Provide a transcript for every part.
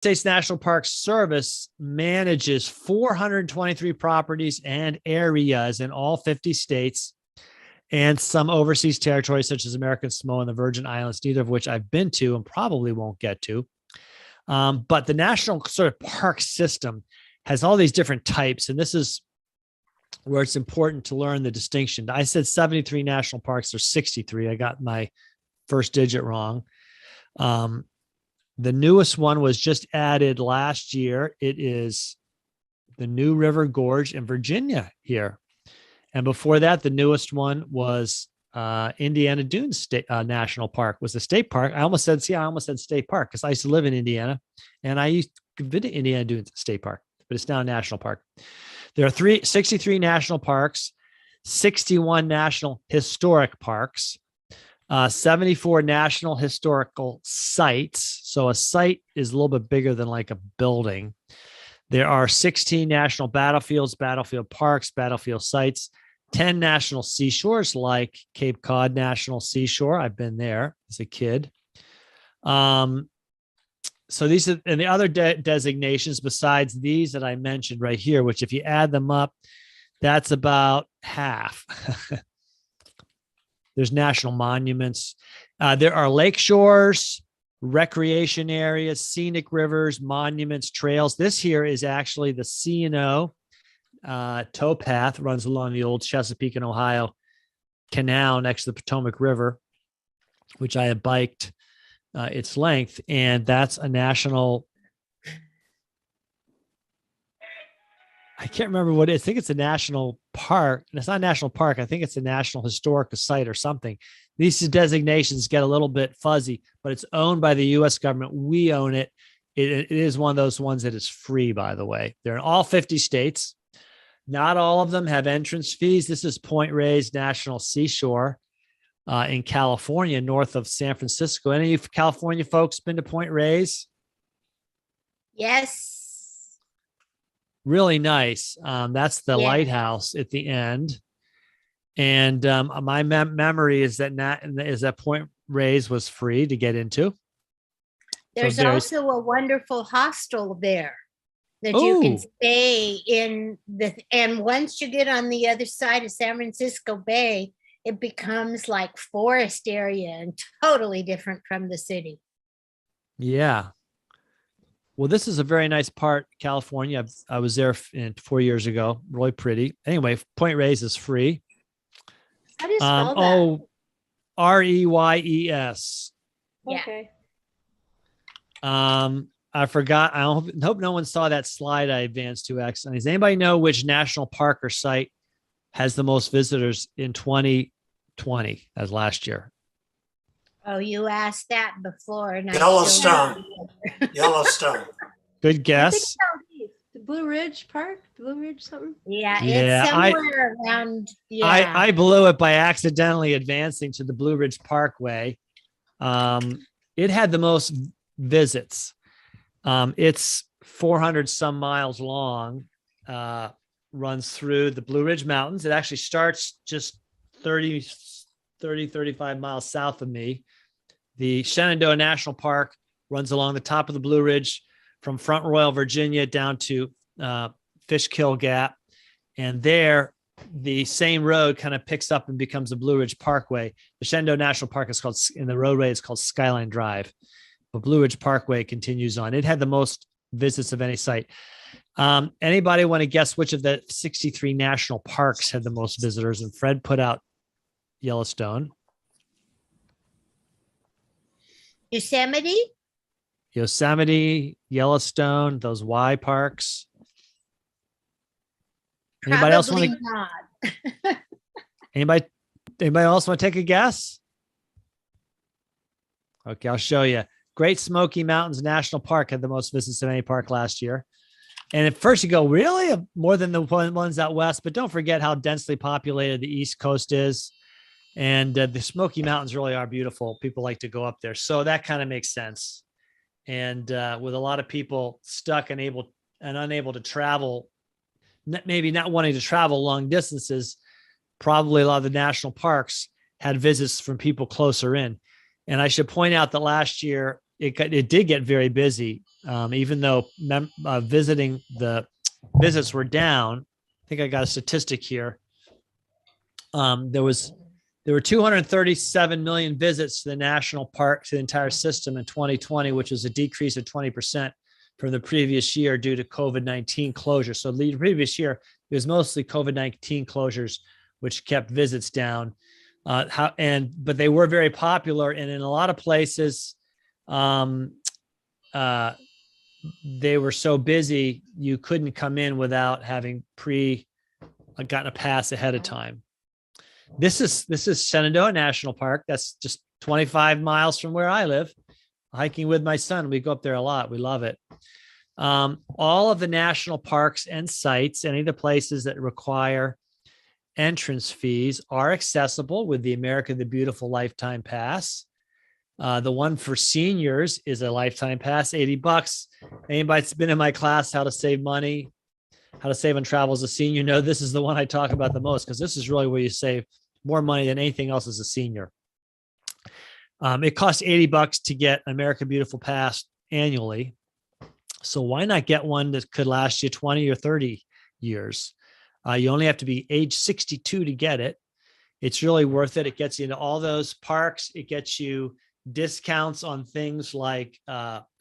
States National Park Service manages 423 properties and areas in all 50 states and some overseas territories such as American Samoa and the Virgin Islands, neither of which I've been to and probably won't get to. But the national sort of park system has all these different types, and this is where it's important to learn the distinction. I said 73 national parks, there's 63. I got my first digit wrong. The newest one was just added last year. It is the New River Gorge in Virginia here. And before that, the newest one was Indiana Dunes State National Park, was the state park. I almost said state park because I used to live in Indiana and I used to visit Indiana Dunes State Park, but it's now a national park. There are 63 national parks, 61 national historic parks, 74 national historical sites. So a site is a little bit bigger than like a building. There are 16 national battlefields, battlefield parks, battlefield sites, 10 national seashores like Cape Cod National Seashore. I've been there as a kid. So these are, and the other designations besides these that I mentioned right here, which if you add them up, that's about half. There's national monuments. There are lake shores, recreation areas, scenic rivers, monuments, trails. This here is actually the C&O towpath, runs along the old Chesapeake and Ohio Canal next to the Potomac River, which I have biked its length. And that's a national, I can't remember what it is. I think it's a national park. It's not a national park. I think it's a national historic site or something. These designations get a little bit fuzzy, but it's owned by the U.S. government. We own it. It is one of those ones that is free, by the way. They're in all 50 states. Not all of them have entrance fees. This is Point Reyes National Seashore in California, north of San Francisco. Any of you California folks been to Point Reyes? Yes. Really nice. That's the lighthouse at the end. And my memory is that Point Reyes was free to get into. There's also a wonderful hostel there that you can stay in. And once you get on the other side of San Francisco Bay, it becomes like forest area and totally different from the city. Yeah. Well, this is a very nice part, California. I was there 4 years ago. Really pretty. Anyway, Point Reyes is free. How do you spell that? Reyes. Okay. I forgot. I hope no one saw that slide I advanced to accidentally. Does anybody know which national park or site has the most visitors in 2020 as last year? Oh, you asked that before. And Yellowstone. Yellowstone. Good guess. The Blue Ridge Park? Blue Ridge something? Yeah, it's somewhere around. Yeah. I blew it by accidentally advancing to the Blue Ridge Parkway. It had the most visits. It's 400 some miles long, runs through the Blue Ridge Mountains. It actually starts just 35 miles south of me. The Shenandoah National Park runs along the top of the Blue Ridge from Front Royal, Virginia, down to Fishkill Gap. And there, the same road kind of picks up and becomes the Blue Ridge Parkway. The Shenandoah National Park is called, in the roadway, it's called Skyline Drive. But Blue Ridge Parkway continues on. It had the most visits of any site. Anybody want to guess which of the 63 national parks had the most visitors? And Fred put out Yellowstone. Yosemite, Yellowstone, those Y parks. Anybody else want to? Anybody else want to take a guess? Okay, I'll show you. Great Smoky Mountains National Park had the most visits of any park last year. And at first you go, really? More than the ones out west, but don't forget how densely populated the East Coast is. And the Smoky Mountains really are beautiful. People like to go up there. So that kind of makes sense. And with a lot of people stuck and unable to travel, maybe not wanting to travel long distances, probably a lot of the national parks had visits from people closer in. And I should point out that last year, it did get very busy, even though visiting the visits were down. I think I got a statistic here. There were 237 million visits to the national park, to the entire system in 2020, which was a decrease of 20% from the previous year due to COVID-19 closures. So the previous year, it was mostly COVID-19 closures, which kept visits down. But they were very popular, and in a lot of places, they were so busy you couldn't come in without having gotten a pass ahead of time. This is Shenandoah National Park. That's just 25 miles from where I live. Hiking with my son, we go up there a lot. We love it. All of the national parks and sites, any of the places that require entrance fees, are accessible with the America the Beautiful Lifetime Pass. The one for seniors is a lifetime pass, $80. Anybody that's been in my class, how to save money, how to save on travel as a senior, know this is the one I talk about the most, because this is really where you save more money than anything else as a senior. It costs $80 to get America Beautiful Pass annually. So why not get one that could last you 20 or 30 years? You only have to be age 62 to get it. It's really worth it. It gets you into all those parks. It gets you discounts on things like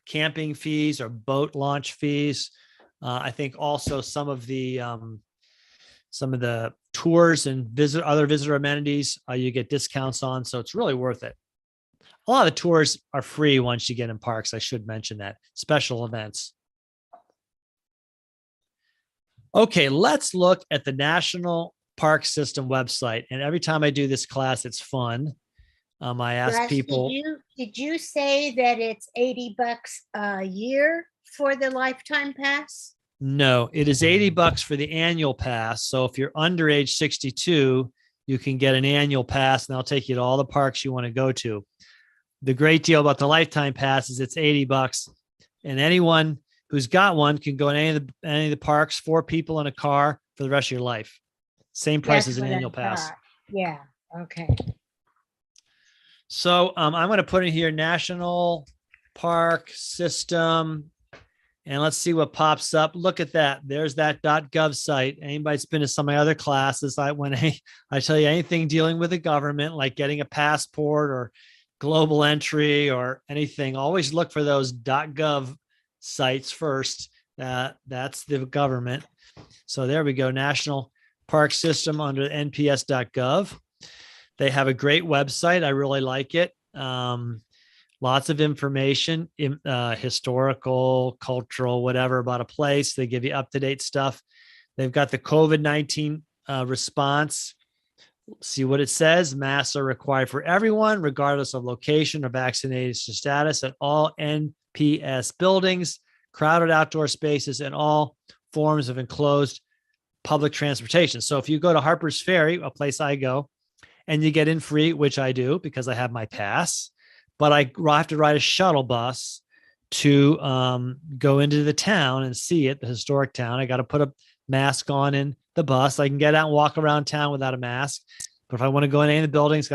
camping fees or boat launch fees. I think also some of the tours and other visitor amenities you get discounts on. So it's really worth it. A lot of the tours are free once you get in parks. I should mention that. Special events. Okay, let's look at the National Park System website. And every time I do this class, it's fun. I ask Russ, people. Did you say that it's $80 a year for the lifetime pass? No, it is $80 for the annual pass. So if you're under age 62, you can get an annual pass, and they'll take you to all the parks you want to go to. The great deal about the lifetime pass is it's $80, and anyone who's got one can go in any of the parks, 4 people in a car for the rest of your life. Same price as an annual pass. Yeah. Okay. So I'm going to put in here National Park System, and let's see what pops up. Look at that. There's that .gov site. Anybody that's been to some of my other classes, when I tell you anything dealing with the government, like getting a passport or global entry or anything, always look for those .gov sites first. That's the government. So there we go. National Park System under nps.gov. They have a great website. I really like it. Lots of information, historical, cultural, whatever about a place. They give you up-to-date stuff. They've got the COVID-19 response. See what it says. Masks are required for everyone, regardless of location or vaccination status, at all NPS buildings, crowded outdoor spaces, and all forms of enclosed public transportation. So if you go to Harper's Ferry, a place I go, and you get in free, which I do because I have my pass, but I have to ride a shuttle bus to go into the town and see it, the historic town. I got to put a mask on in the bus. I can get out and walk around town without a mask. But if I want to go in any of the buildings,